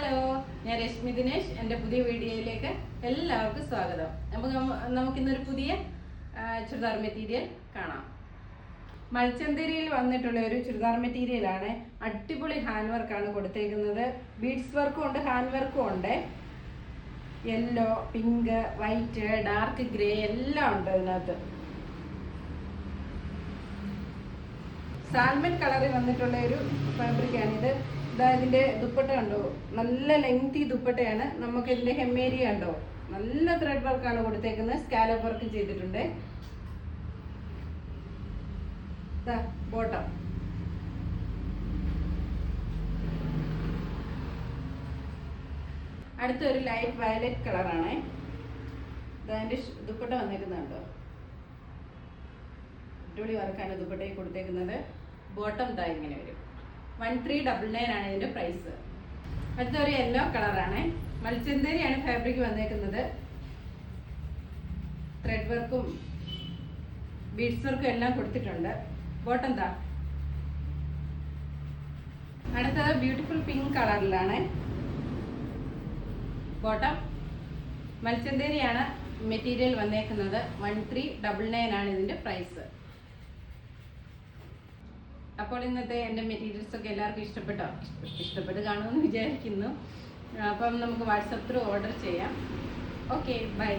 Hello, ഞാൻ രശ്മി ദിനേശ്. എൻ്റെ പുതിയ വീഡിയോയിലേക്ക് എല്ലാവർക്കും സ്വാഗതം. നമുക്കിന്നൊരു പുതിയ ചുരിദാർ മെറ്റീരിയൽ കാണാം. മൽച്ചന്തരിയിൽ വന്നിട്ടുള്ള ഒരു ചുരിദാർ മെറ്റീരിയലാണ്. അടിപൊളി ഹാൻഡ് വർക്കാണ് കൊടുത്തേക്കുന്നത്. ബീഡ്സ് വർക്കും ഉണ്ട്, ഹാൻഡ് വർക്കും ഉണ്ട്. Yellow, pink, white, dark grey എല്ലാം ഉണ്ട് ഇതിനകത്ത്. സാൽമൺ കളറിൽ വന്നിട്ടുള്ള ഒരു ഫാബ്രിക്കാണിത്. ഇതിന്റെ ദുപ്പട്ട കണ്ടോ, നല്ല ലെങ്തി ദുപ്പട്ടയാണ്. നമുക്ക് ഇതിന്റെ ഹെമ്മേരിയ കണ്ടോ, നല്ല ത്രെഡ് വർക്കാണ് കൊടുത്തേക്കുന്നത്. സ്കാലപ്പ് വർക്ക് ചെയ്തിട്ടുണ്ട്. ബോട്ടം അടുത്തൊരു ലൈറ്റ് വയലറ്റ് കളറാണ്. ഇതിന്റെ ദുപ്പട്ട വന്നേക്കുന്നുണ്ടോ, അടിപൊളി വർക്കാണ് ദുപ്പട്ടയിൽ കൊടുത്തേക്കുന്നത്. ബോട്ടം ഇതാ ഇങ്ങനെ വരും. 1399 ആണ് ഇതിന്റെ പ്രൈസ്. അടുത്തൊരു യെല്ലോ കളറാണ്. മൽച്ചന്തരിയാണ് ഫാബ്രിക് വന്നേക്കുന്നത്. ത്രെഡ് വർക്കും ബീഡ്സ് വർക്കും എല്ലാം കൊടുത്തിട്ടുണ്ട്. ബോട്ടം ദാ. അടുത്തത് ബ്യൂട്ടിഫുൾ പിങ്ക് കളറിലാണ്. ബോട്ടം മൽച്ചന്തരിയാണ് മെറ്റീരിയൽ വന്നേക്കുന്നത്. 1399 ആണ് ഇതിന്റെ പ്രൈസ്. അപ്പോൾ ഇന്നത്തെ എൻ്റെ മെറ്റീരിയൽസ് ഒക്കെ എല്ലാവർക്കും ഇഷ്ടപ്പെട്ട് കാണുമെന്ന് വിചാരിക്കുന്നു. അപ്പം നമുക്ക് വാട്സപ്പ് ത്രൂ ഓർഡർ ചെയ്യാം. Okay, by.